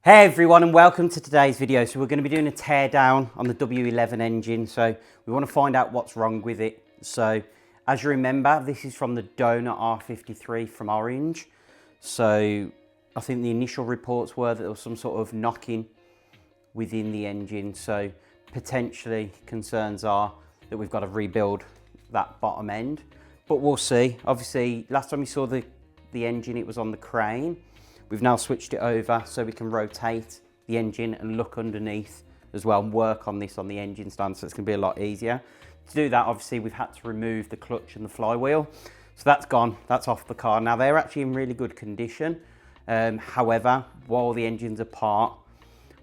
Hey everyone and welcome to today's video. So we're going to be doing a tear down on the W11 engine. So we want to find out what's wrong with it. So as you remember, this is from the Mini R53 from Orange. So I think the initial reports were that there was some sort of knocking within the engine. So potentially concerns are that we've got to rebuild that bottom end, but we'll see. Obviously last time we saw the engine, it was on the crane. We've now switched it over so we can rotate the engine and look underneath as well and work on this on the engine stand, so it's going to be a lot easier. To do that, obviously, we've had to remove the clutch and the flywheel. So that's gone, that's off the car. Now, they're actually in really good condition. However, while the engine's apart,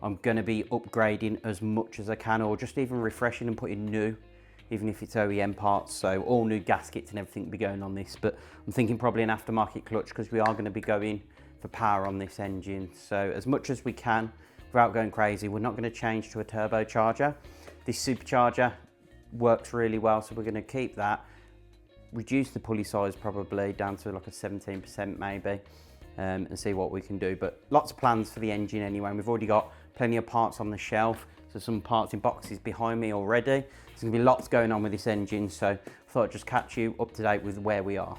I'm going to be upgrading as much as I can, or just even refreshing and putting new, even if it's OEM parts. So all new gaskets and everything will be going on this. But I'm thinking probably an aftermarket clutch because we are going to be going for power on this engine. So as much as we can without going crazy. We're not going to change to a turbocharger. This supercharger works really well, so we're going to keep that, reduce the pulley size probably down to like a 17% maybe, and see what we can do. But lots of plans for the engine anyway, and we've already got plenty of parts on the shelf, so some parts in boxes behind me already. There's going to be lots going on with this engine, so I thought I'd just catch you up to date with where we are.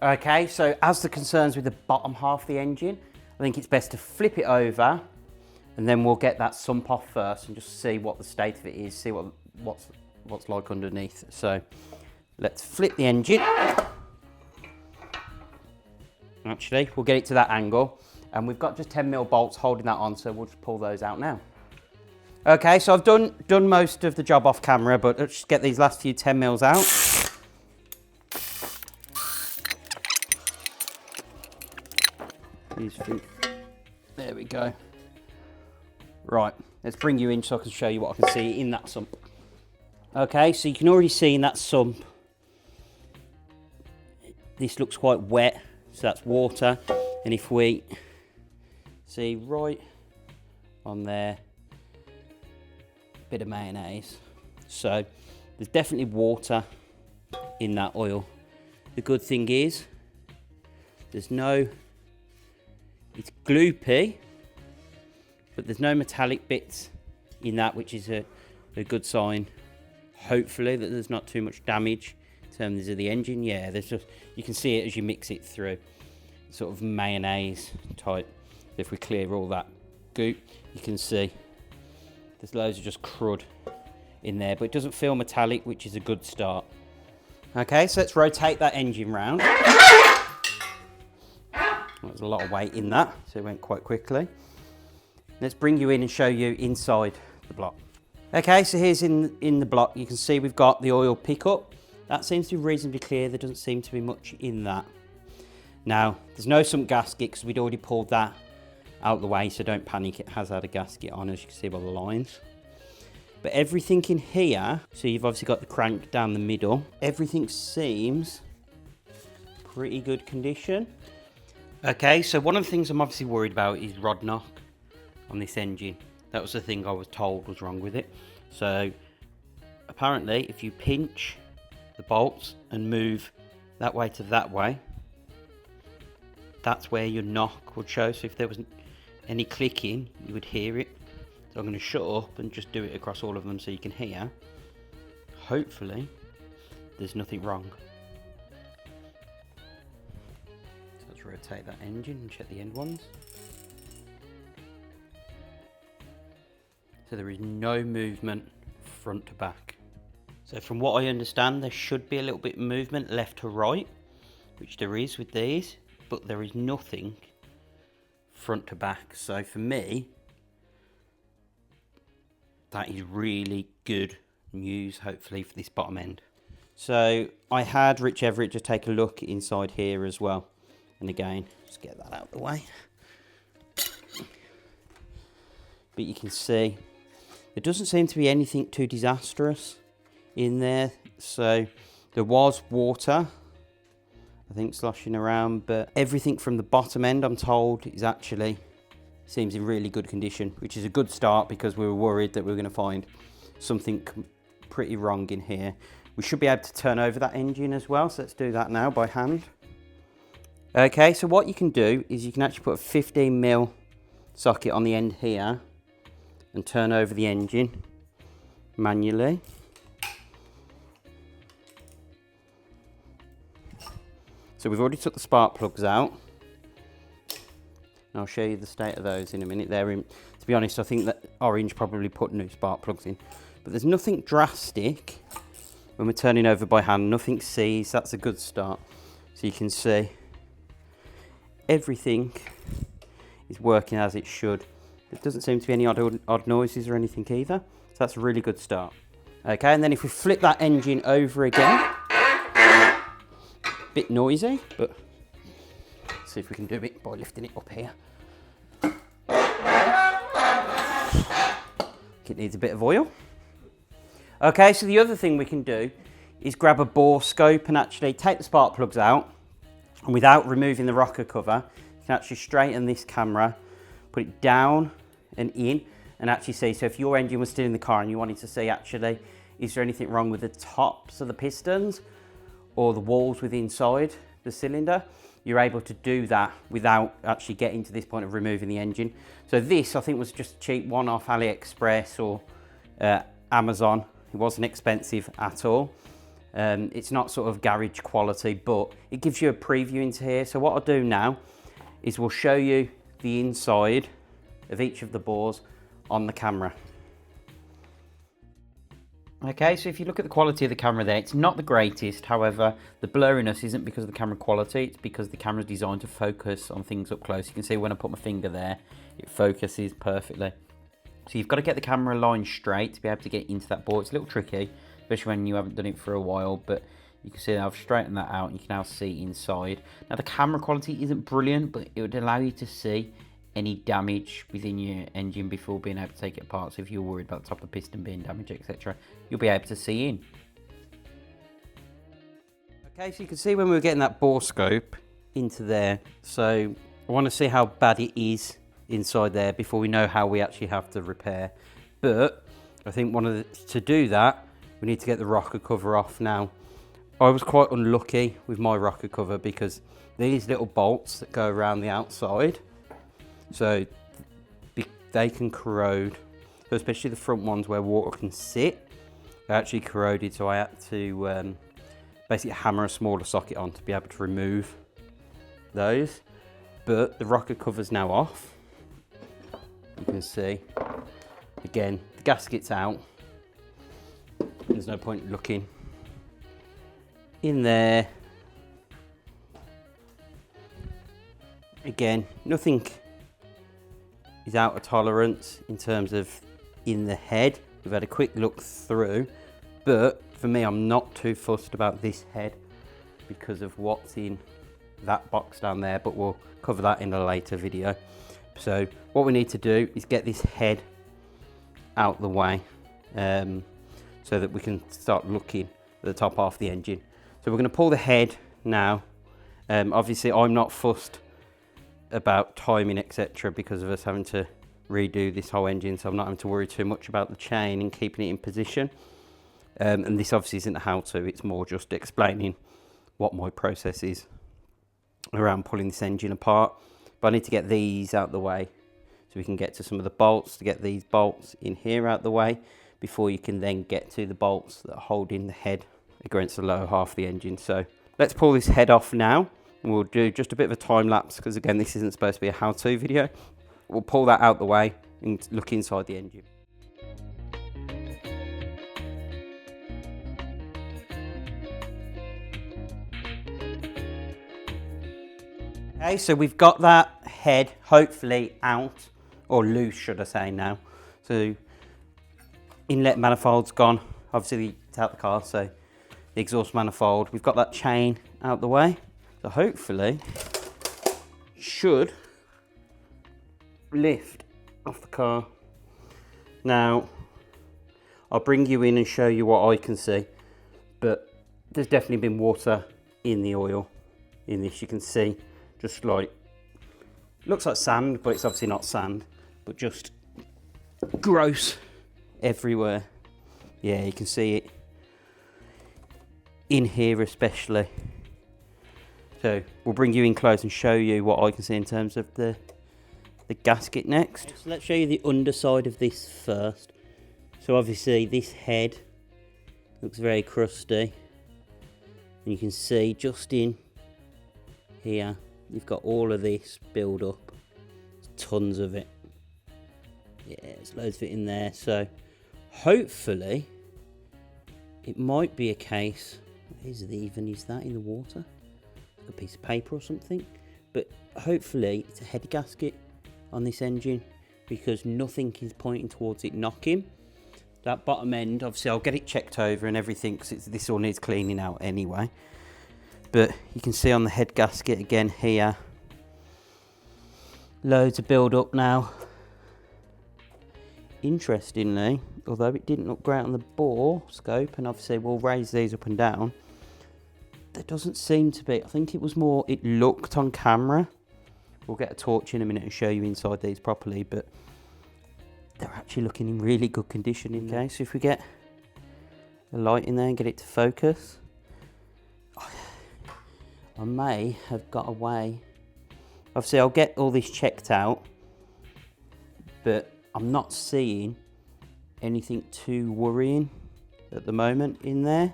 Okay, so as the concerns with the bottom half of the engine, I think it's best to flip it over and then we'll get that sump off first and just see what the state of it is, see what's like underneath. So let's flip the engine. Actually, we'll get it to that angle, and we've got just 10mm bolts holding that on, so we'll just pull those out now. Okay, so I've done most of the job off camera, but let's just get these last few 10mm out. There we go. Right, let's bring you in so I can show you what I can see in that sump. Okay, so you can already see in that sump, this looks quite wet, so that's water. And if we see right on there, bit of mayonnaise. So there's definitely water in that oil. The good thing is, it's gloopy, but there's no metallic bits in that, which is a good sign, hopefully, that there's not too much damage in terms of the engine. Yeah, there's just, you can see it as you mix it through, sort of mayonnaise type. If we clear all that goop, you can see there's loads of just crud in there, but it doesn't feel metallic, which is a good start. Okay, so let's rotate that engine round. There's a lot of weight in that, so it went quite quickly. Let's bring you in and show you inside the block. Okay, so here's in the block, you can see we've got the oil pickup. That seems to be reasonably clear. There doesn't seem to be much in that. Now, there's no sump gasket because we'd already pulled that out of the way, so don't panic, it has had a gasket on, as you can see by the lines. But everything in here, so you've obviously got the crank down the middle, everything seems pretty good condition. Okay, so one of the things I'm obviously worried about is rod knock on this engine. That was the thing I was told was wrong with it. So apparently if you pinch the bolts and move that way to that way, that's where your knock would show. So if there was any clicking, you would hear it. So I'm going to shut up and just do it across all of them so you can hear. Hopefully there's nothing wrong. Rotate that engine and check the end ones. So there is no movement front to back. So from what I understand, there should be a little bit of movement left to right, which there is with these, but there is nothing front to back. So for me, that is really good news, hopefully, for this bottom end. So I had Rich Everett just take a look inside here as well. And again, just get that out of the way. But you can see, there doesn't seem to be anything too disastrous in there. So there was water, I think, sloshing around, but everything from the bottom end, I'm told, is actually seems in really good condition, which is a good start because we were worried that we were going to find something pretty wrong in here. We should be able to turn over that engine as well, so let's do that now by hand. Okay, so what you can do is you can actually put a 15mm socket on the end here and turn over the engine manually. So we've already took the spark plugs out. And I'll show you the state of those in a minute. To be honest, I think that Orange probably put new spark plugs in. But there's nothing drastic when we're turning over by hand, nothing seized. That's a good start. So you can see everything is working as it should. There doesn't seem to be any odd noises or anything either. So that's a really good start. Okay, and then if we flip that engine over again, bit noisy, but let's see if we can do it by lifting it up here. It needs a bit of oil. Okay, so the other thing we can do is grab a borescope and actually take the spark plugs out, and without removing the rocker cover, you can actually straighten this camera, put it down and in, and actually see. So if your engine was still in the car and you wanted to see actually, is there anything wrong with the tops of the pistons or the walls with inside the cylinder, you're able to do that without actually getting to this point of removing the engine. So this, I think, was just a cheap one off AliExpress or Amazon. It wasn't expensive at all. It's not sort of garage quality, but it gives you a preview into here. So what I'll do now is we'll show you the inside of each of the bores on the camera. Okay, so if you look at the quality of the camera there, it's not the greatest. However, the blurriness isn't because of the camera quality, it's because the camera is designed to focus on things up close. You can see when I put my finger there, it focuses perfectly. So you've got to get the camera line straight to be able to get into that bore. It's a little tricky, especially when you haven't done it for a while, but you can see I've straightened that out and you can now see inside. Now the camera quality isn't brilliant, but it would allow you to see any damage within your engine before being able to take it apart. So if you're worried about the top of the piston being damaged, etc., you'll be able to see in. Okay, so you can see when we were getting that borescope into there. So I want to see how bad it is inside there before we know how we actually have to repair. But I think to do that, we need to get the rocker cover off. Now, I was quite unlucky with my rocker cover because these little bolts that go around the outside, so they can corrode, so especially the front ones where water can sit, they actually corroded, so I had to basically hammer a smaller socket on to be able to remove those. But the rocker cover's now off. You can see, again, the gasket's out. There's no point looking in there. Again, nothing is out of tolerance in terms of in the head. We've had a quick look through, but for me, I'm not too fussed about this head because of what's in that box down there, but we'll cover that in a later video. So what we need to do is get this head out the way so that we can start looking at the top half of the engine. So we're going to pull the head now. Obviously I'm not fussed about timing, etc., because of us having to redo this whole engine, so I'm not having to worry too much about the chain and keeping it in position. And this obviously isn't a how-to, it's more just explaining what my process is around pulling this engine apart. But I need to get these out the way so we can get to some of the bolts, to get these bolts in here out the way before you can then get to the bolts that are holding the head against the lower half of the engine. So let's pull this head off now. We'll do just a bit of a time lapse because again, this isn't supposed to be a how-to video. We'll pull that out the way and look inside the engine. Okay, so we've got that head hopefully out, or loose should I say now. So inlet manifold's gone, obviously it's out the car, so the exhaust manifold. We've got that chain out the way. So hopefully should lift off the car. Now I'll bring you in and show you what I can see, but there's definitely been water in the oil in this. You can see just like, looks like sand, but it's obviously not sand, but just gross everywhere. Yeah, you can see it in here especially. So we'll bring you in close and show you what I can see in terms of the the gasket next. So let's show you the underside of this first. So obviously this head looks very crusty. And you can see just in here, you've got all of this build up. Tons of it. Yeah, there's loads of it in there. So hopefully it might be a case. Is it even, is that in the water? Like a piece of paper or something? But hopefully it's a head gasket on this engine, because nothing is pointing towards it knocking. That bottom end, obviously I'll get it checked over and everything, because this all needs cleaning out anyway. But you can see on the head gasket again here, loads of build up now. Interestingly, although it didn't look great on the bore scope, and obviously we'll raise these up and down, there doesn't seem to be. I think it was more, it looked on camera. We'll get a torch in a minute and show you inside these properly, but they're actually looking in really good condition. Okay, so if we get the light in there and get it to focus, I may have got away. Obviously I'll get all this checked out, but I'm not seeing anything too worrying at the moment in there.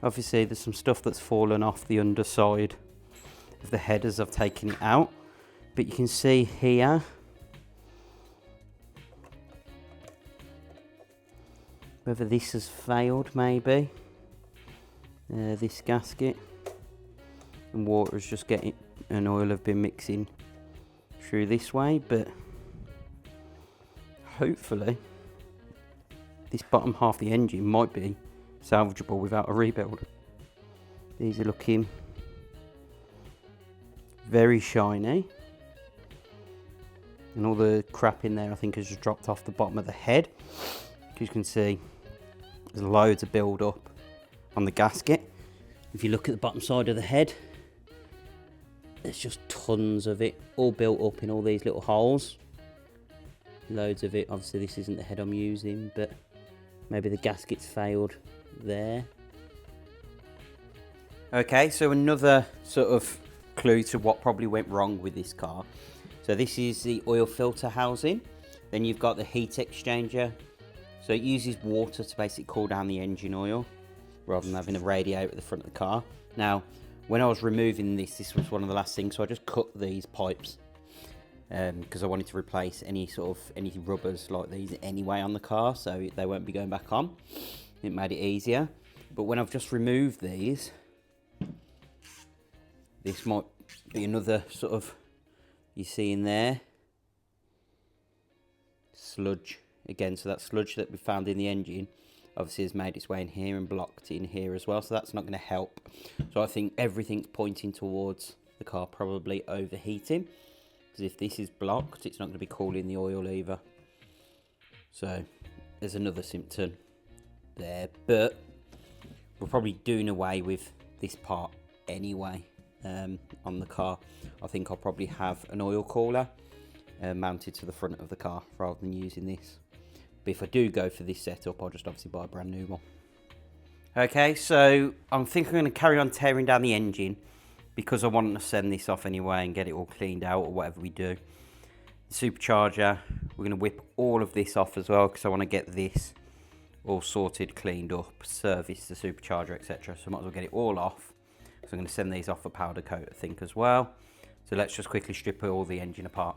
Obviously there's some stuff that's fallen off the underside of the head as I've taken it out, but you can see here whether this has failed, maybe this gasket, and water is just getting, and oil have been mixing through this way. But hopefully this bottom half of the engine might be salvageable without a rebuild. These are looking very shiny, and all the crap in there I think has just dropped off the bottom of the head. As you can see, there's loads of build up on the gasket. If you look at the bottom side of the head, there's just tons of it all built up in all these little holes. Loads of it. Obviously this isn't the head I'm using, but maybe the gasket's failed there. Okay, so another sort of clue to what probably went wrong with this car. So this is the oil filter housing. Then you've got the heat exchanger. So it uses water to basically cool down the engine oil rather than having a radiator at the front of the car. Now, when I was removing this was one of the last things, so I just cut these pipes because I wanted to replace any rubbers like these anyway on the car, so they won't be going back on. It made it easier. But when I've just removed these, this might be another sort of, you see in there, sludge again. So that sludge that we found in the engine obviously has made its way in here and blocked in here as well, so that's not going to help. So I think everything's pointing towards the car probably overheating, because if this is blocked, it's not going to be cooling the oil either. So there's another symptom there, but we're probably doing away with this part anyway. On the car, I think I'll probably have an oil cooler mounted to the front of the car rather than using this. But if I do go for this setup, I'll just obviously buy a brand new one. Okay, so I'm thinking I'm going to carry on tearing down the engine, because I want to send this off anyway and get it all cleaned out or whatever we do. The supercharger, we're going to whip all of this off as well, because I want to get this all sorted, cleaned up, service the supercharger, etc. So I might as well get it all off. So I'm going to send these off for powder coat, I think, as well. So let's just quickly strip all the engine apart.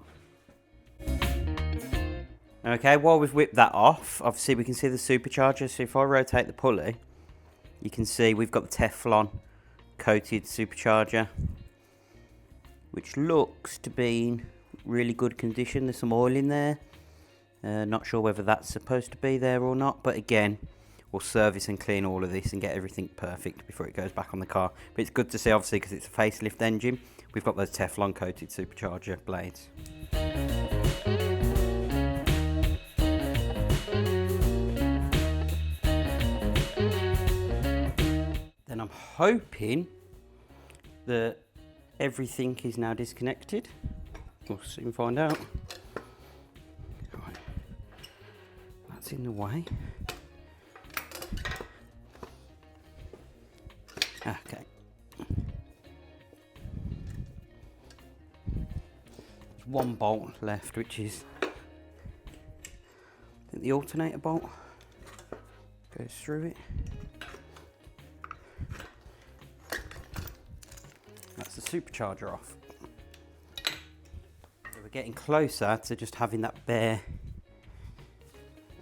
Okay, while we've whipped that off, obviously we can see the supercharger. So if I rotate the pulley, you can see we've got the Teflon coated supercharger, which looks to be in really good condition. There's some oil in there. Not sure whether that's supposed to be there or not, but again, we'll service and clean all of this and get everything perfect before it goes back on the car. But it's good to see, obviously, because it's a facelift engine, we've got those Teflon coated supercharger blades. Then I'm hoping that everything is now disconnected. We'll soon find out. Right. That's in the way. Okay. one bolt left, which is I think the alternator bolt goes through it. That's the supercharger off. So we're getting closer to just having that bare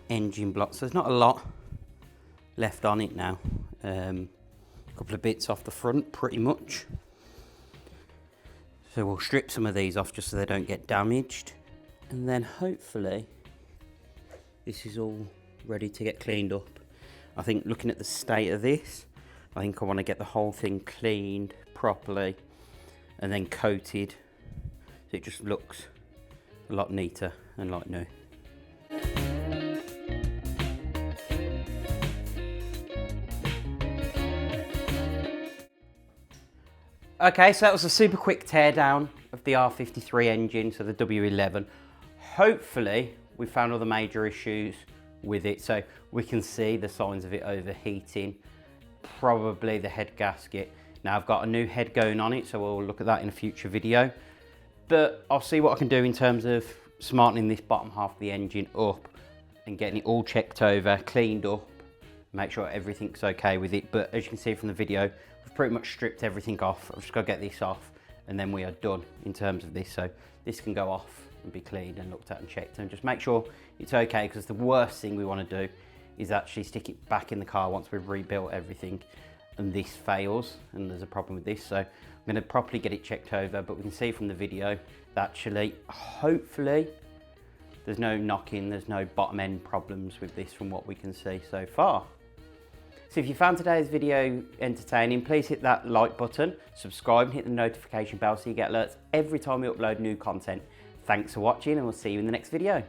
engine block. So there's not a lot left on it now. A couple of bits off the front, pretty much. So we'll strip some of these off just so they don't get damaged. And then hopefully this is all ready to get cleaned up. I think looking at the state of this, I think I want to get the whole thing cleaned properly and then coated so it just looks a lot neater and like new. Okay, so that was a super quick teardown of the R53 engine, so the W11. Hopefully we found all the major issues with it, so we can see the signs of it overheating, probably the head gasket. Now I've got a new head going on it, so we'll look at that in a future video, but I'll see what I can do in terms of smartening this bottom half of the engine up and getting it all checked over, cleaned up, make sure everything's okay with it. But as you can see from the video, we've pretty much stripped everything off. I've just got to get this off and then we are done in terms of this. So this can go off and be cleaned and looked at and checked, and just make sure it's okay, because the worst thing we want to do is actually stick it back in the car once we've rebuilt everything and this fails and there's a problem with this. So I'm going to properly get it checked over, but we can see from the video that actually, hopefully, there's no knocking, there's no bottom end problems with this from what we can see so far. So if you found today's video entertaining, please hit that like button, subscribe and hit the notification bell so you get alerts every time we upload new content. Thanks for watching and we'll see you in the next video.